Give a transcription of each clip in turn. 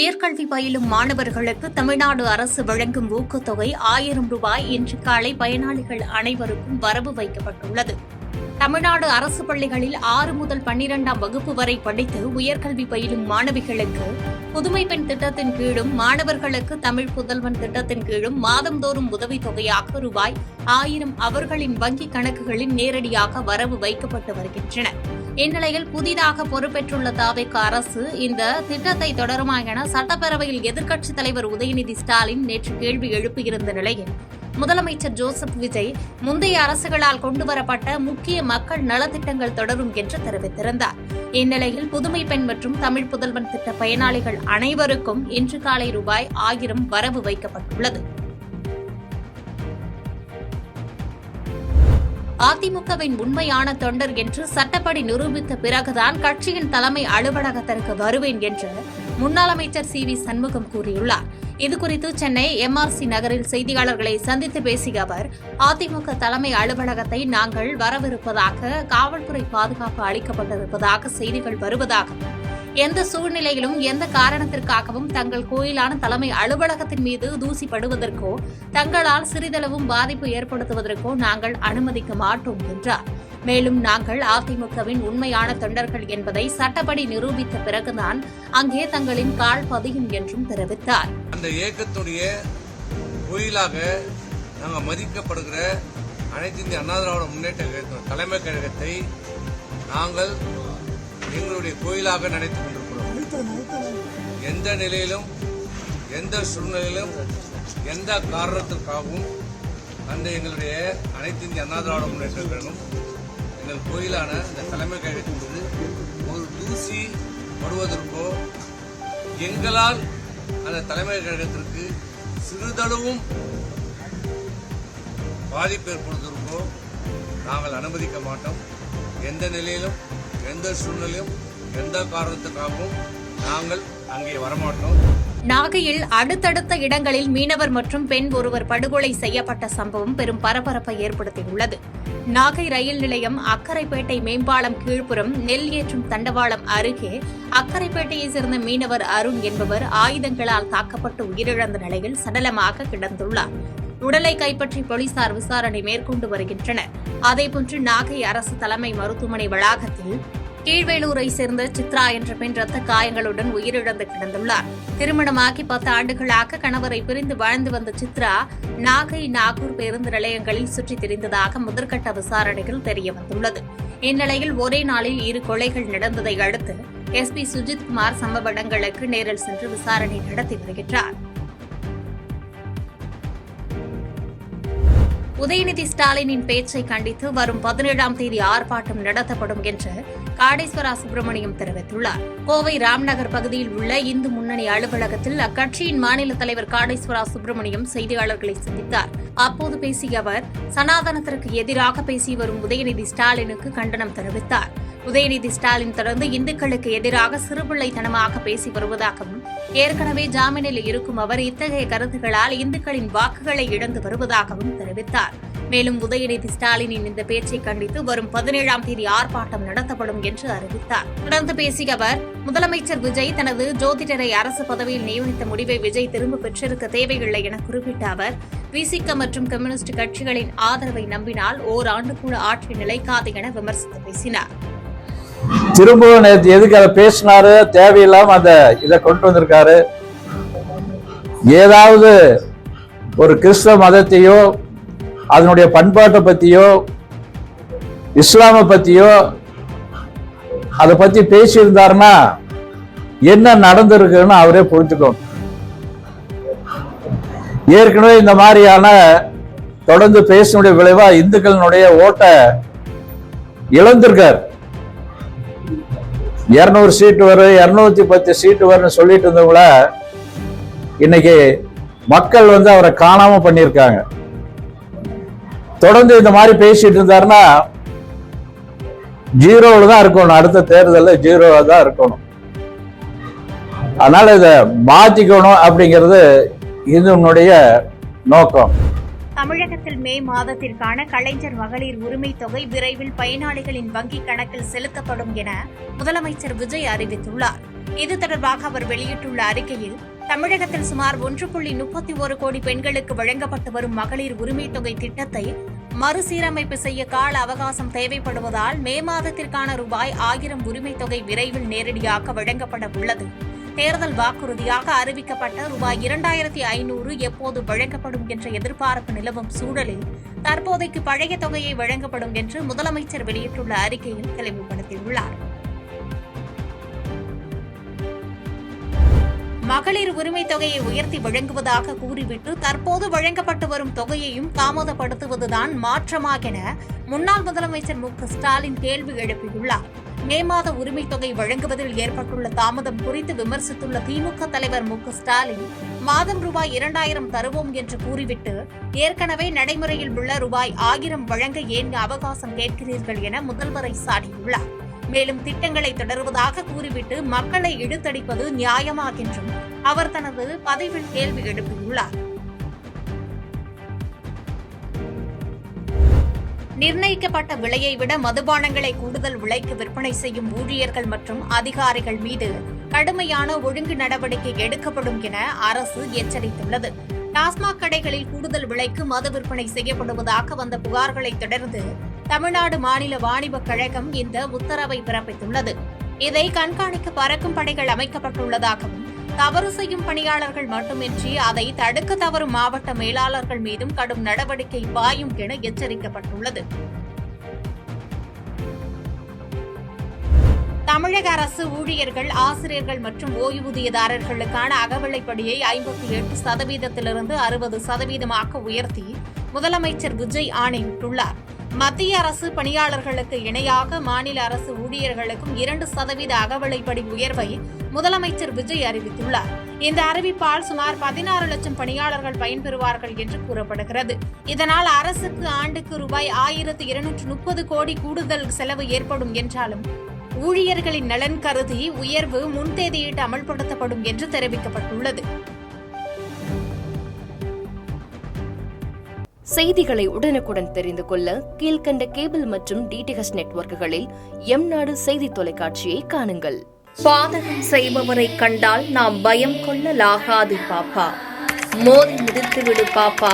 உயர்கல்வி பயிலும் மாணவர்களுக்கு தமிழ்நாடு அரசு வழங்கும் ஊக்கத்தொகை 1000 ரூபாய் இன்று காலை பயனாளிகள் அனைவருக்கும் வரவு வைக்கப்பட்டுள்ளது. தமிழ்நாடு அரசு பள்ளிகளில் 6 முதல் 12ஆம் வகுப்பு வரை படித்து உயர்கல்வி பயிலும் மாணவிகளுக்கு புதுமை பெண் திட்டத்தின் கீழும் மாணவர்களுக்கு தமிழ் புதல்வன் திட்டத்தின் கீழும் மாதந்தோறும் உதவித்தொகையாக ரூபாய் 1000 அவர்களின் வங்கிக் கணக்குகளில் நேரடியாக வரவு வைக்கப்பட்டு வருகின்றன. இந்நிலையில் புதிதாக பொறுப்பேற்றுள்ள தாவேக அரசு இந்த திட்டத்தை தொடருமா என சட்டப்பேரவையில் எதிர்க்கட்சித் தலைவர் உதயநிதி ஸ்டாலின் நேற்று கேள்வி எழுப்பியிருந்த நிலையில் முதலமைச்சர் ஜோசப் விஜய் முந்தைய அரசுகளால் கொண்டுவரப்பட்ட முக்கிய மக்கள் நலத்திட்டங்கள் தொடரும் என்று தெரிவித்திருந்தார். இந்நிலையில் புதுமை பெண் மற்றும் தமிழ் புதல்வன் திட்ட பயனாளிகள் அனைவருக்கும் இன்று காலை ரூபாய் 1000 வரவு வைக்கப்பட்டுள்ளது. அதிமுகவின் உண்மையான தொண்டர் என்று சட்டப்படி நிரூபித்த பிறகுதான் கட்சியின் தலைமை அலுவலகத்திற்கு வருவேன் என்று முன்னாள் அமைச்சர் சி.வி. சண்முகம் கூறியுள்ளார். இதுகுறித்து சென்னை MRC நகரில் செய்தியாளர்களை சந்தித்து பேசிய அவர், அதிமுக தலைமை அலுவலகத்தை நாங்கள் வரவிருப்பதாக காவல்துறை பாதுகாப்பு அளிக்கப்பட்டிருப்பதாக செய்திகள் வருவதாகவும், எந்த சூழ்நிலையிலும் எந்த காரணத்திற்காகவும் தங்கள் கோயிலான தலைமை அலுவலகத்தின் மீது தூசிப்படுவதற்கோ தங்களால் சிறிதளவும் பாதிப்பு ஏற்படுத்துவதற்கோ நாங்கள் அனுமதிக்க மாட்டோம் என்றார். மேலும் நாங்கள் அதிமுகவின் உண்மையான தொண்டர்கள் என்பதை சட்டப்படி நிரூபித்த பிறகுதான் அங்கே தங்களின் கால் பதியும் என்றும் தெரிவித்தார். அந்த இயக்கத்துடைய கோயிலாக நாங்கள் மதிக்கப்படுகிற அனைத்து இந்திய அண்ணா திராவிட முன்னேற்ற கழகத்தின் தலைமை கழகத்தை நாங்கள் எங்களுடைய கோயிலாக நினைத்துக் கொண்டிருக்கிறோம். எந்த நிலையிலும் எந்த சூழ்நிலையிலும் எந்த காரணத்திற்காகவும் அந்த எங்களுடைய அனைத்து இந்திய அண்ணா திராவிட முன்னேற்ற கழகம் எங்கள் கோயிலான இந்த தலைமை கழகத்தின் மீது ஒரு தூசி படுவதற்கோ எங்களால் அந்த தலைமை கழகத்திற்கு சிறிதளவும் பாதிப்பு ஏற்படுவதற்கோ நாங்கள் அனுமதிக்க மாட்டோம். எந்த நிலையிலும் எந்த சூழ்நிலையும் எந்த காரணத்துக்காகவும் நாங்கள் அங்கே வரமாட்டோம். நாகையில் அடுத்தடுத்த இடங்களில் மீனவர் மற்றும் பெண் ஒருவர் படுகொலை செய்யப்பட்ட சம்பவம் பெரும் பரபரப்பை ஏற்படுத்தியுள்ளது. நாகை ரயில் நிலையம் அக்கரைப்பேட்டை மேம்பாலம் கீழ்ப்புறம் நெல் ஏற்றும் தண்டவாளம் அருகே அக்கரைப்பேட்டையைச் சேர்ந்த மீனவர் அருண் என்பவர் ஆயுதங்களால் தாக்கப்பட்டு உயிரிழந்த நிலையில் சடலமாக கிடந்துள்ளார். உடலை கைப்பற்றி போலீசார் விசாரணை மேற்கொண்டு வருகின்றனர். அதேபோன்று நாகை அரசு தலைமை மருத்துவமனை வளாகத்தில் கீழ்வேலூரை சேர்ந்த சித்ரா என்ற பெண் ரத்த காயங்களுடன் உயிரிழந்து கிடந்துள்ளார். திருமணமாகி 10 ஆண்டுகளாக கணவரை பிரிந்து வாழ்ந்து வந்த சித்ரா நாகை நாகூர் பேருந்து நிலையங்களில் சுற்றித் திரிந்ததாக முதற்கட்ட விசாரணைகள் தெரியவந்துள்ளது. இந்நிலையில் ஒரே நாளில் 2 கொலைகள் நடந்ததை அடுத்து SP சுஜித்குமார் சம்பவ இடங்களுக்கு நேரில் சென்று விசாரணை நடத்தி வருகிறார். உதயநிதி ஸ்டாலினின் பேச்சை கண்டித்து வரும் 17ஆம் தேதி ஆர்ப்பாட்டம் நடத்தப்படும் என்று காடேஸ்வரா சுப்பிரமணியம் தெரிவித்துள்ளார். கோவை ராம்நகர் பகுதியில் உள்ள இந்து முன்னணி அலுவலகத்தில் அக்கட்சியின் மாநில தலைவர் காடேஸ்வரா சுப்பிரமணியம் செய்தியாளர்களை சந்தித்தார். அப்போது பேசிய அவர், சனாதனத்திற்கு எதிராக பேசி வரும் உதயநிதி ஸ்டாலினுக்கு கண்டனம் தெரிவித்தார். உதயநிதி ஸ்டாலின் தொடர்ந்து இந்துக்களுக்கு எதிராக சிறுபிள்ளைத்தனமாக பேசி வருவதாகவும், ஏற்கனவே ஜாமீனில் இருக்கும் அவர் இத்தகைய கருத்துக்களால் இந்துக்களின் வாக்குகளை இழந்து வருவதாகவும் தெரிவித்தார். மேலும் உதயநிதி ஸ்டாலினின் இந்த பேச்சை கண்டித்து வரும் 17ஆம் தேதி ஆர்ப்பாட்டம் நடத்தப்படும் என்று அறிவித்தார். தொடர்ந்து பேசிய அவர், முதலமைச்சர் விஜய் தனது ஜோதிடரை அரசு பதவியில் நியமித்த முடிவை விஜய் திரும்ப பெற்றிருக்க தேவையில்லை என குறிப்பிட்ட அவர், விசிக மற்றும் கம்யூனிஸ்ட் கட்சிகளின் ஆதரவை நம்பினால் ஓராண்டு கூட ஆட்சி நிலைக்காது என விமர்சித்து பேசினார். திரும்பவும் நேற்று எதுக்கு அதை பேசினாரு, தேவையில்லாம இதை கொண்டு வந்திருக்காரு. ஏதாவது ஒரு கிறிஸ்தவ மதத்தையோ அதனுடைய பண்பாட்டை பத்தியோ இஸ்லாமை பத்தியோ அதை பத்தி பேசியிருந்தாருன்னா என்ன நடந்திருக்குன்னு அவரே புரிஞ்சுக்கணும். ஏற்கனவே இந்த மாதிரியான தொடர்ந்து பேசினுடைய விளைவா இந்துக்களினுடைய ஓட்டை இழந்திருக்கார். 200 சீட்டு வரும், 210 சீட்டு வரும்னு சொல்லிட்டு இருந்தவங்கள இன்னைக்கு மக்கள் அவரை காணாம பண்ணியிருக்காங்க. தொடர்ந்து இந்த மாதிரி பேசிட்டு இருந்தாருன்னா 0ல தான் இருக்கணும். அடுத்த தேர்தலில் 0வா தான் இருக்கணும். அதனால இதை மாத்திக்கணும் அப்படிங்கிறது இதனுடைய நோக்கம். தமிழகத்தில் மே மாதத்திற்கான கலைஞர் மகளிர் உரிமை தொகை விரைவில் பயனாளிகளின் வங்கிக் கணக்கில் செலுத்தப்படும் என முதலமைச்சர் விஜய் அறிவித்துள்ளார். இது தொடர்பாக அவர் வெளியிட்டுள்ள அறிக்கையில், தமிழகத்தில் சுமார் 1.31 கோடி பெண்களுக்கு வழங்கப்பட்டு வரும் மகளிர் உரிமைத் தொகை திட்டத்தை மறுசீரமைப்பு செய்ய கால அவகாசம் தேவைப்படுவதால் மே மாதத்திற்கான ரூபாய் 1000 உரிமைத் தொகை விரைவில் நேரடியாக வழங்கப்பட உள்ளது. தேர்தல் வாக்குறுதியாக அறிவிக்கப்பட்ட ரூபாய் 2500 எப்போது வழங்கப்படும் என்ற எதிர்பார்ப்பு நிலவும் சூழலில் தற்போதைக்கு பழைய தொகையை வழங்கப்படும் என்று முதலமைச்சர் வெளியிட்டுள்ள அறிக்கையில் தெளிவுபடுத்தியுள்ளார். மகளிர் உரிமைத் தொகையை உயர்த்தி வழங்குவதாக கூறிவிட்டு தற்போது வழங்கப்பட்டு வரும் தொகையையும் தாமதப்படுத்துவதுதான் மாற்றமா என முன்னாள் முதலமைச்சர் மு.க.ஸ்டாலின் கேள்வி எழுப்பியுள்ளார். மே மாத உரிமைத் தொகை வழங்குவதில் ஏற்பட்டுள்ள தாமதம் குறித்து விமர்சித்துள்ள திமுக தலைவர் மு.க.ஸ்டாலின், மாதம் ரூபாய் 2000 தருவோம் என்று கூறிவிட்டு ஏற்கனவே நடைமுறையில் உள்ள ரூபாய் 1000 வழங்க ஏன் அவகாசம் கேட்கிறீர்கள் என முதல்வரை சாடியுள்ளார். மேலும் திட்டங்களை தொடர்வதாக கூறிவிட்டு மக்களை இழுத்தடிப்பது நியாயமா என்றும் அவர் தனது பதிவில் கேள்வி எழுப்பியுள்ளார். நிர்ணயிக்கப்பட்ட விலையை விட மதுபானங்களை கூடுதல் விலைக்கு விற்பனை செய்யும் ஊழியர்கள் மற்றும் அதிகாரிகள் மீது கடுமையான ஒழுங்கு நடவடிக்கை எடுக்கப்படும் என அரசு எச்சரித்துள்ளது. டாஸ்மாக் கடைகளில் கூடுதல் விலைக்கு மது விற்பனை செய்யப்படுவதாக வந்த புகார்களை தொடர்ந்து தமிழ்நாடு மாநில வாணிபக் கழகம் இந்த உத்தரவை பிறப்பித்துள்ளது. இதை கண்காணிக்க பறக்கும் படைகள் அமைக்கப்பட்டுள்ளதாகவும், தவறு செய்யும் பணியாளர்கள் மட்டுமின்றி அதை தடுக்க தவறும் மாவட்ட மேலாளர்கள் மீதும் கடும் நடவடிக்கை பாயும் என எச்சரிக்கப்பட்டுள்ளது. தமிழக அரசு ஊழியர்கள், ஆசிரியர்கள் மற்றும் ஓய்வூதியதாரர்களுக்கான அகவிலைப்படியை 58%லிருந்து 60%ஆக உயர்த்தி முதலமைச்சர் விஜய் ஆணையிட்டுள்ளார். மத்திய அரசு பணியாளர்களுக்கு இணையாக மாநில அரசு ஊழியர்களுக்கும் 2% அகவிலைப்படி உயர்வை முதலமைச்சர் விஜய் அறிவித்துள்ளார். இந்த அறிவிப்பால் சுமார் 16 லட்சம் பணியாளர்கள் பயன்பெறுவார்கள் என்று கூறப்படுகிறது. இதனால் அரசுக்கு ஆண்டுக்கு ரூபாய் 1230 கோடி கூடுதல் செலவு ஏற்படும் என்றாலும் ஊழியர்களின் நலன் கருதி உயர்வு முன்தேதியிட்டு அமல்படுத்தப்படும் என்று தெரிவிக்கப்பட்டுள்ளது. செய்திகளை உடனுக்குடன் தெரிந்து கொள்ள கீழ்க்கண்ட கேபிள் மற்றும் டிடிஎச் நெட்வொர்க்குகளில் எம்நாடு செய்தி தொலைக்காட்சியை காணுங்கள். பாதகம் செய்பவரை கண்டால் நாம் பயம் கொள்ளலாகாது பாப்பா. மோதி மிதித்துவிடு பாப்பா,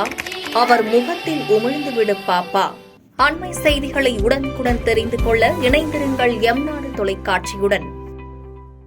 அவர் முகத்தில் உமிழ்ந்துவிடு பாப்பா. அண்மை செய்திகளை உடனுக்குடன் தெரிந்து கொள்ள இணைந்திருங்கள் எம்நாடு தொலைக்காட்சியுடன்.